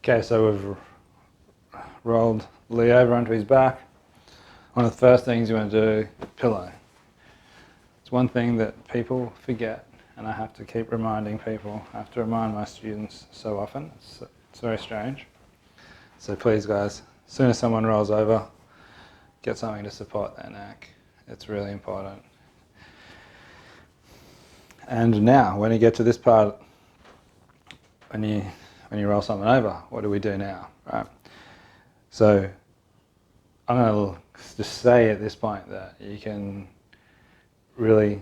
Okay, so we've rolled Lee over onto his back. One of the first things you want to do, pillow. It's one thing that people forget, and I have to keep reminding people. I have to remind my students so often. It's very strange. So please guys, as soon as someone rolls over, get something to support their neck. It's really important. And now, when you get to this part, when you roll someone over, what do we do now, right? So I'm going to just say at this point that you can really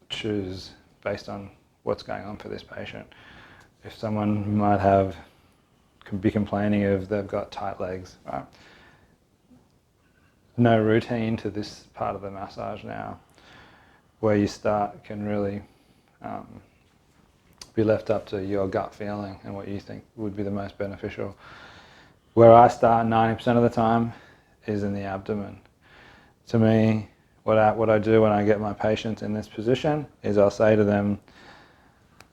choose based on what's going on for this patient. If someone could be complaining of they've got tight legs, right? No routine to this part of the massage now. Where you start can really be left up to your gut feeling and what you think would be the most beneficial. Where I start 90% of the time is in the abdomen. To me, what I do when I get my patients in this position is I'll say to them,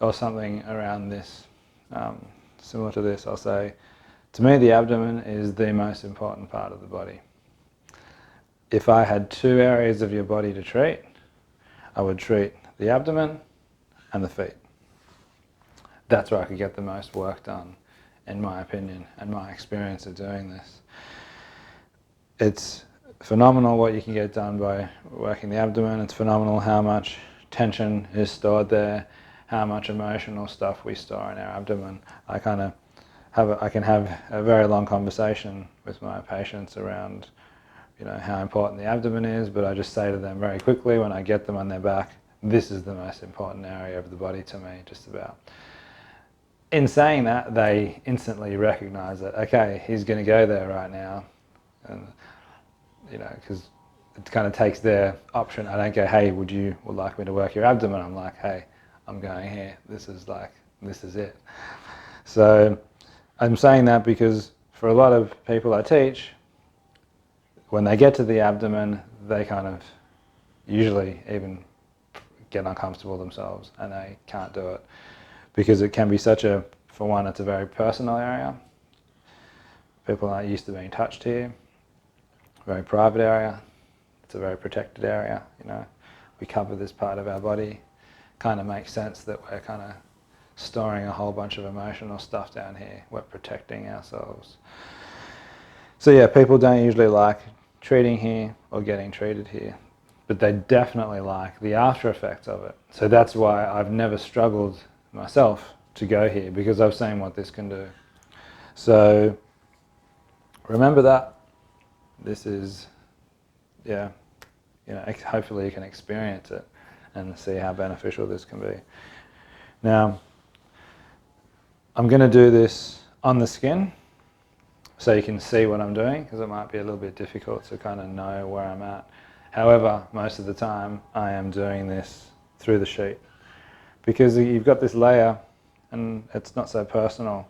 or something around this, similar to this, I'll say, to me the abdomen is the most important part of the body. If I had two areas of your body to treat, I would treat the abdomen and the feet. That's where I could get the most work done, in my opinion, and my experience of doing this. It's phenomenal what you can get done by working the abdomen. It's phenomenal how much tension is stored there, how much emotional stuff we store in our abdomen. I can have a very long conversation with my patients around, how important the abdomen is, but I just say to them very quickly when I get them on their back, this is the most important area of the body to me, just about. In saying that, they instantly recognize that, okay, he's going to go there right now, and because it kind of takes their option. I don't go, hey, would like me to work your abdomen? I'm like, hey, I'm going here. This is it. So I'm saying that because for a lot of people I teach, when they get to the abdomen, they kind of usually even get uncomfortable themselves and they can't do it because it can be for one, it's a very personal area. People aren't used to being touched here. Very private area. It's a very protected area. We cover this part of our body. Kind of makes sense that we're kind of storing a whole bunch of emotional stuff down here. We're protecting ourselves. So yeah, people don't usually like treating here or getting treated here, but they definitely like the after effects of it. So that's why I've never struggled myself to go here, because I've seen what this can do. So remember that. This is, hopefully you can experience it and see how beneficial this can be. Now, I'm going to do this on the skin so you can see what I'm doing, because it might be a little bit difficult to kind of know where I'm at. However, most of the time I am doing this through the sheet because you've got this layer and it's not so personal,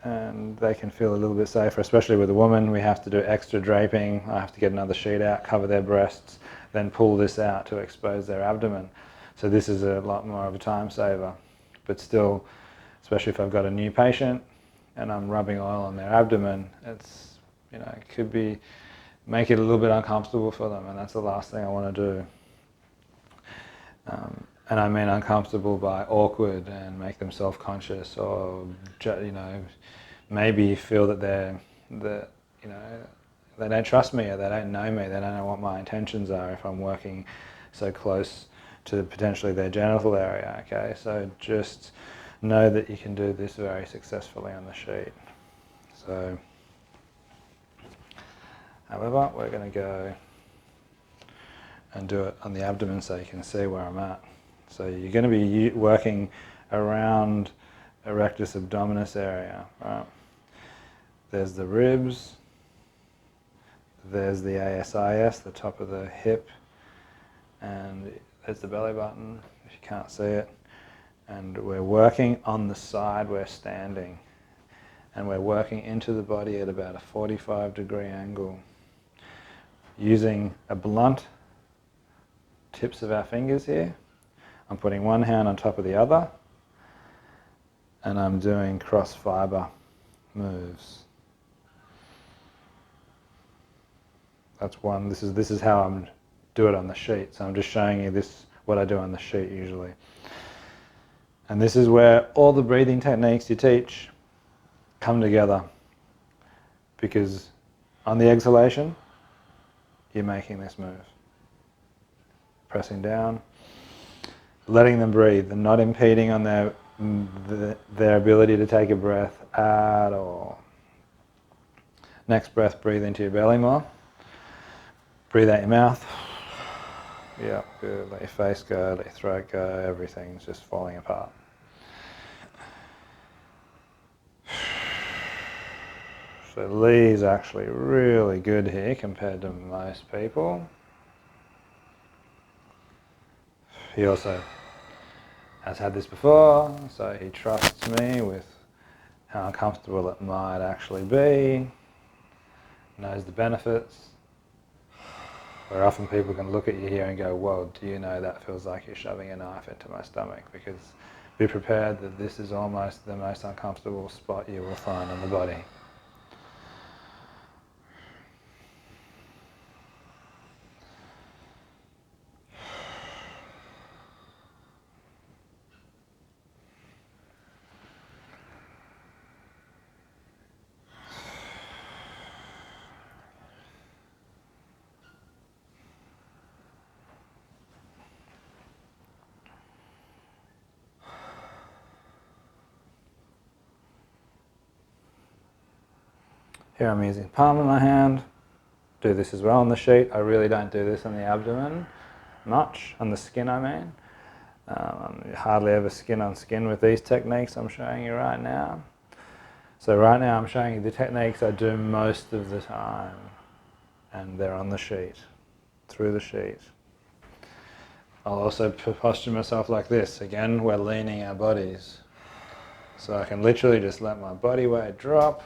and they can feel a little bit safer, especially with a woman. We have to do extra draping. I have to get another sheet out, cover their breasts, then pull this out to expose their abdomen. So this is a lot more of a time saver, but still, especially if I've got a new patient and I'm rubbing oil on their abdomen, it's, it could make it a little bit uncomfortable for them, and that's the last thing I want to do. And I mean uncomfortable by awkward and make them self-conscious, or maybe feel that they don't trust me, or they don't know me, they don't know what my intentions are if I'm working so close to potentially their genital area. Okay, so just know that you can do this very successfully on the sheet. So, however, we're going to go and do it on the abdomen so you can see where I'm at. So you're going to be working around erectus abdominis area, right? There's the ribs, there's the ASIS, the top of the hip, and there's the belly button, if you can't see it. And we're working on the side we're standing, and we're working into the body at about a 45-degree angle, using a blunt tips of our fingers here. I'm putting one hand on top of the other, and I'm doing cross fiber moves. That's one. This is how I'm do it on the sheet. So I'm just showing you this, what I do on the sheet usually. And this is where all the breathing techniques you teach come together, because on the exhalation, you're making this move. Pressing down, letting them breathe and not impeding on their ability to take a breath at all. Next breath, breathe into your belly more. Breathe out your mouth. Yeah, good. Let your face go, let your throat go, everything's just falling apart. So Lee's actually really good here compared to most people. He also has had this before, so he trusts me with how uncomfortable it might actually be, knows the benefits, where often people can look at you here and go, whoa, do you know that feels like you're shoving a knife into my stomach? Because be prepared that this is almost the most uncomfortable spot you will find on the body. Here I'm using palm of my hand. Do this as well on the sheet. I really don't do this on the abdomen much, on the skin I mean. Hardly ever skin on skin with these techniques I'm showing you right now. So right now I'm showing you the techniques I do most of the time, and they're on the sheet, through the sheet. I'll also posture myself like this. Again, we're leaning our bodies. So I can literally just let my body weight drop.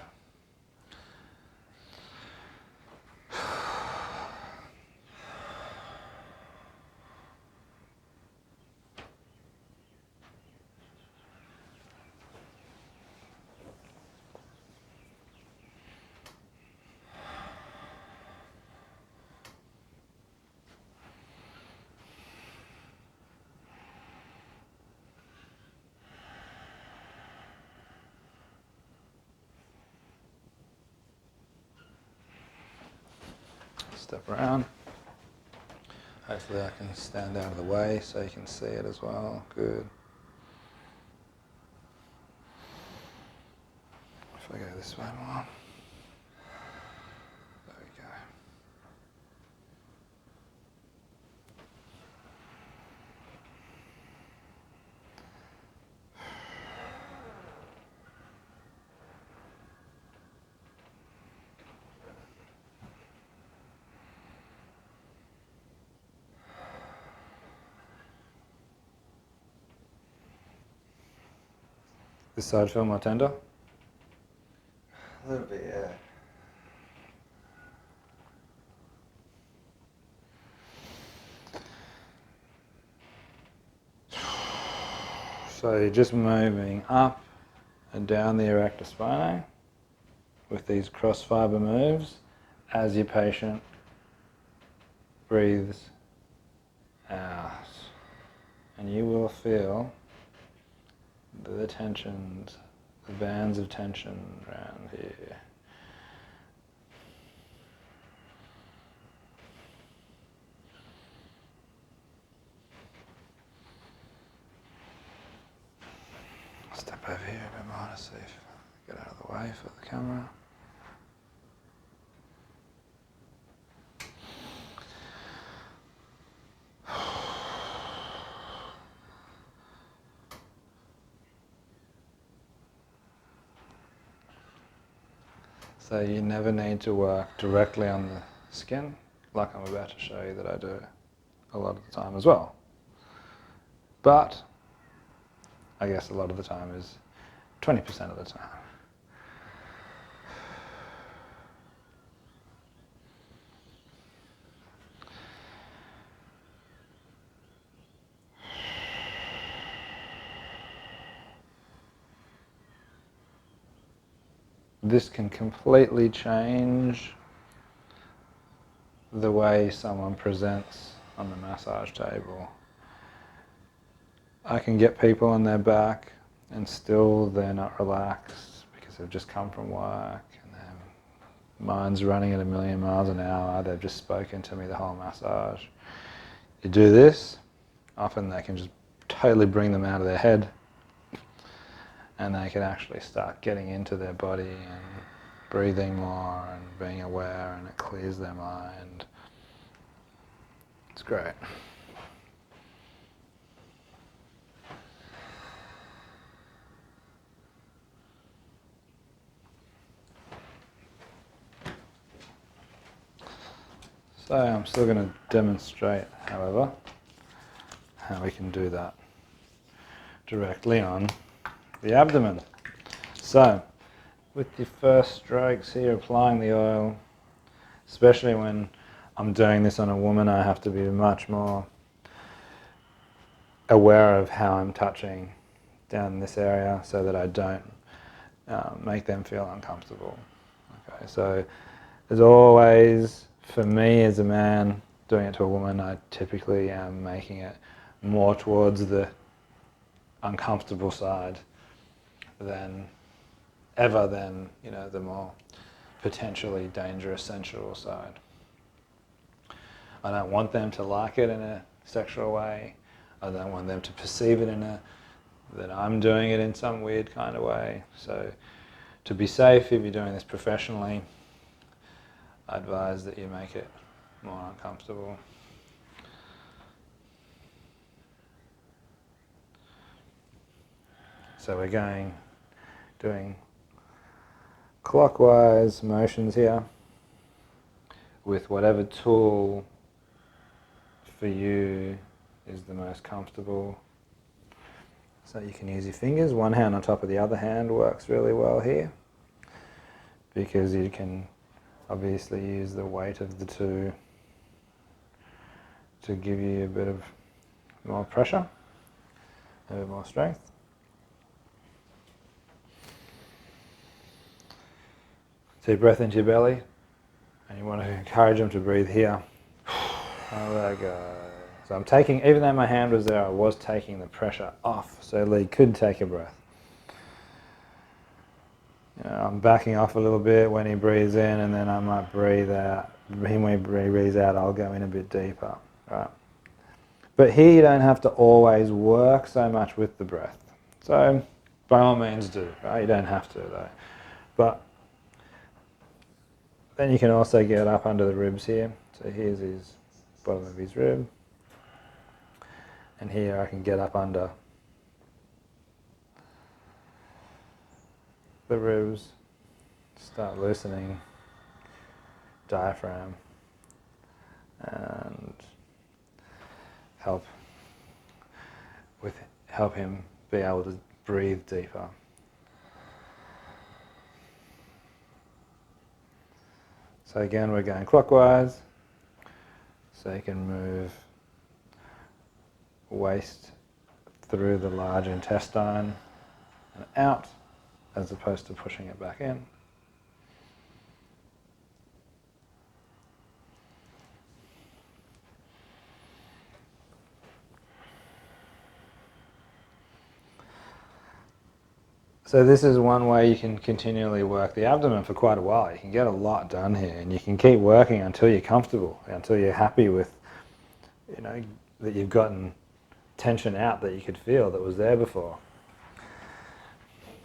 Step around. Hopefully I can stand out of the way so you can see it as well. Good. If I go this way more. There we go. This side feel more tender? A little bit, yeah. So you're just moving up and down the erector spinae with these cross fiber moves as your patient breathes out. And you will feel the tensions, the bands of tension around here. Step over here a bit more to see if I get out of the way for the camera. So you never need to work directly on the skin, like I'm about to show you that I do a lot of the time as well. But I guess a lot of the time is 20% of the time. this can completely change the way someone presents on the massage table. I can get people on their back and still they're not relaxed because they've just come from work and their mind's running at 1,000,000 miles an hour. They've just spoken to me the whole massage. You do this, often they can just totally bring them out of their head and they can actually start getting into their body and breathing more and being aware, and it clears their mind. It's great. So I'm still going to demonstrate, however, how we can do that directly on the abdomen. So, with your first strokes here, applying the oil, especially when I'm doing this on a woman, I have to be much more aware of how I'm touching down this area so that I don't make them feel uncomfortable. Okay, so there's always, for me as a man doing it to a woman, I typically am making it more towards the uncomfortable side than the more potentially dangerous sensual side. I don't want them to like it in a sexual way. I don't want them to perceive it that I'm doing it in some weird kind of way. So to be safe, if you're doing this professionally, I advise that you make it more uncomfortable. So we're doing clockwise motions here with whatever tool for you is the most comfortable. So you can use your fingers. One hand on top of the other hand works really well here because you can obviously use the weight of the two to give you a bit of more pressure, a bit more strength. Deep breath into your belly, and you want to encourage them to breathe here. Oh, there we go. So I'm taking, even though my hand was there, I was taking the pressure off, so Lee could take a breath. I'm backing off a little bit when he breathes in, and then I might breathe out. When he breathes out, I'll go in a bit deeper. Right. But here you don't have to always work so much with the breath. So by all means do, right? You don't have to though. But then you can also get up under the ribs here. So here's his bottom of his rib. And here I can get up under the ribs, start loosening diaphragm and help him be able to breathe deeper. So again, we're going clockwise, so you can move waist through the large intestine and out, as opposed to pushing it back in. So this is one way you can continually work the abdomen for quite a while. You can get a lot done here, and you can keep working until you're comfortable, until you're happy with, that you've gotten tension out that you could feel that was there before.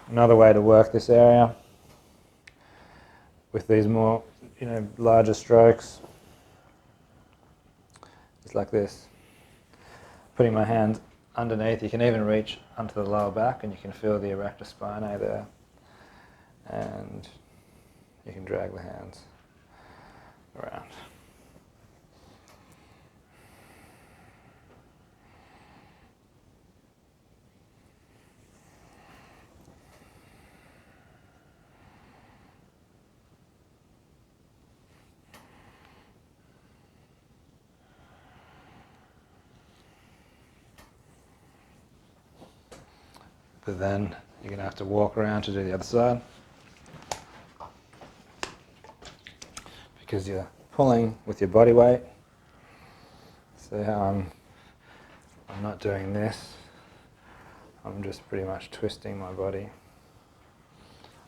Another way to work this area with these more, larger strokes is like this. Putting my hand underneath, you can even reach onto the lower back and you can feel the erector spinae there. And you can drag the hands around. But then you're going to have to walk around to do the other side. because you're pulling with your body weight. See how I'm not doing this. I'm just pretty much twisting my body.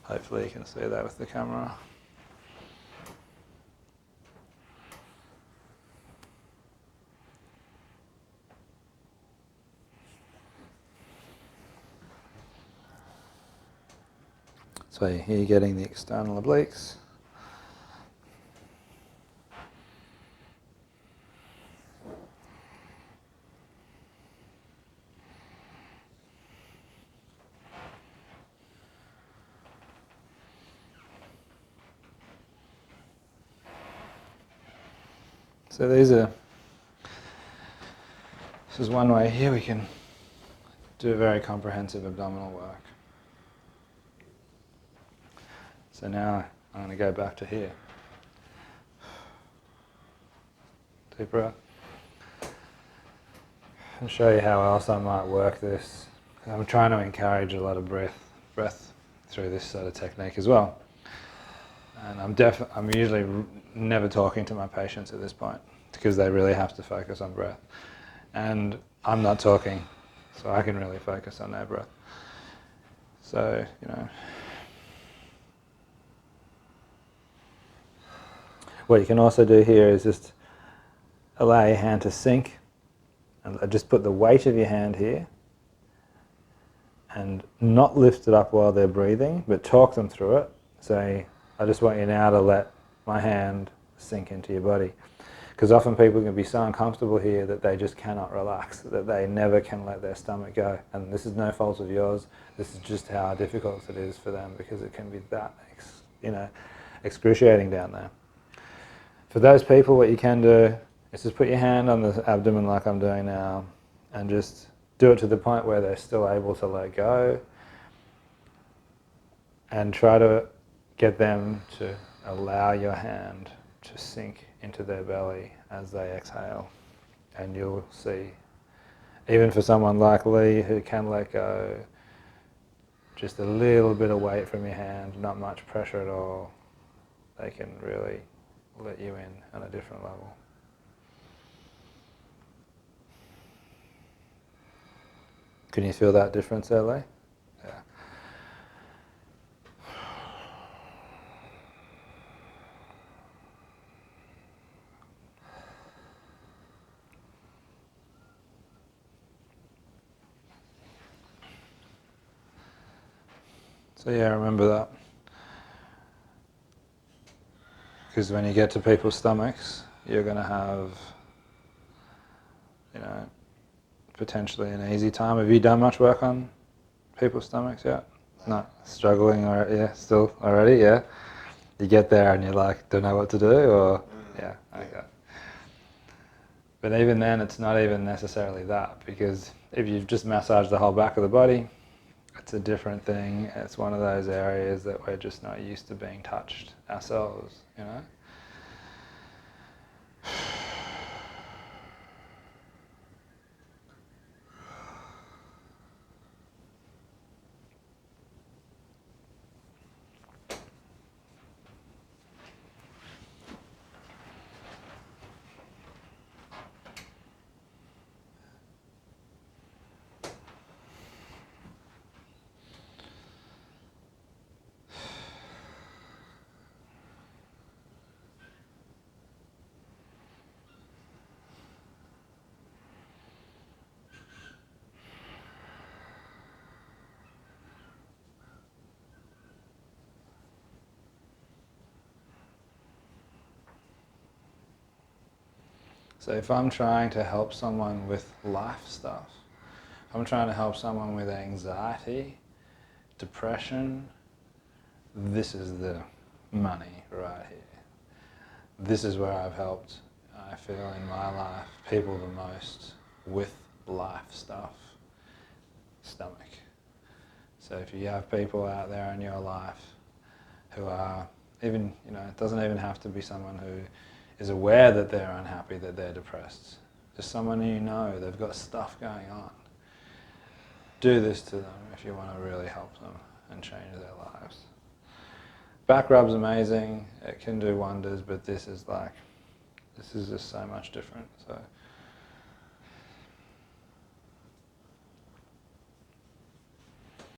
Hopefully you can see that with the camera. So you're getting the external obliques. So this is one way here we can do very comprehensive abdominal work. So now I'm going to go back to here. Deep breath. And show you how else I might work this. I'm trying to encourage a lot of breath through this sort of technique as well. And I'm usually never talking to my patients at this point because they really have to focus on breath. And I'm not talking, so I can really focus on their breath. So, what you can also do here is just allow your hand to sink and just put the weight of your hand here and not lift it up while they're breathing, but talk them through it. Say, I just want you now to let my hand sink into your body. Because often people can be so uncomfortable here that they just cannot relax, that they never can let their stomach go. And this is no fault of yours. This is just how difficult it is for them because it can be that, excruciating down there. For those people, what you can do is just put your hand on the abdomen like I'm doing now and just do it to the point where they're still able to let go and try to get them to allow your hand to sink into their belly as they exhale. And you'll see, even for someone like Lee who can let go, just a little bit of weight from your hand, not much pressure at all, they can really let you in on a different level. Can you feel that difference there, Lee? Yeah. So yeah, remember that. Because when you get to people's stomachs, you're going to have, potentially an easy time. Have you done much work on people's stomachs yet? No, struggling or still already, yeah. You get there and you're like, don't know what to do, or yeah, okay. But even then, it's not even necessarily that, because if you've just massaged the whole back of the body, it's a different thing. It's one of those areas that we're just not used to being touched ourselves, So if I'm trying to help someone with life stuff, if I'm trying to help someone with anxiety, depression, this is the money right here. This is where I've helped, I feel, in my life, people the most with life stuff, stomach. So if you have people out there in your life who are even, it doesn't even have to be someone who is aware that they're unhappy, that they're depressed. Just someone who they've got stuff going on. Do this to them if you want to really help them and change their lives. back rub's amazing. It can do wonders, but this is just so much different. So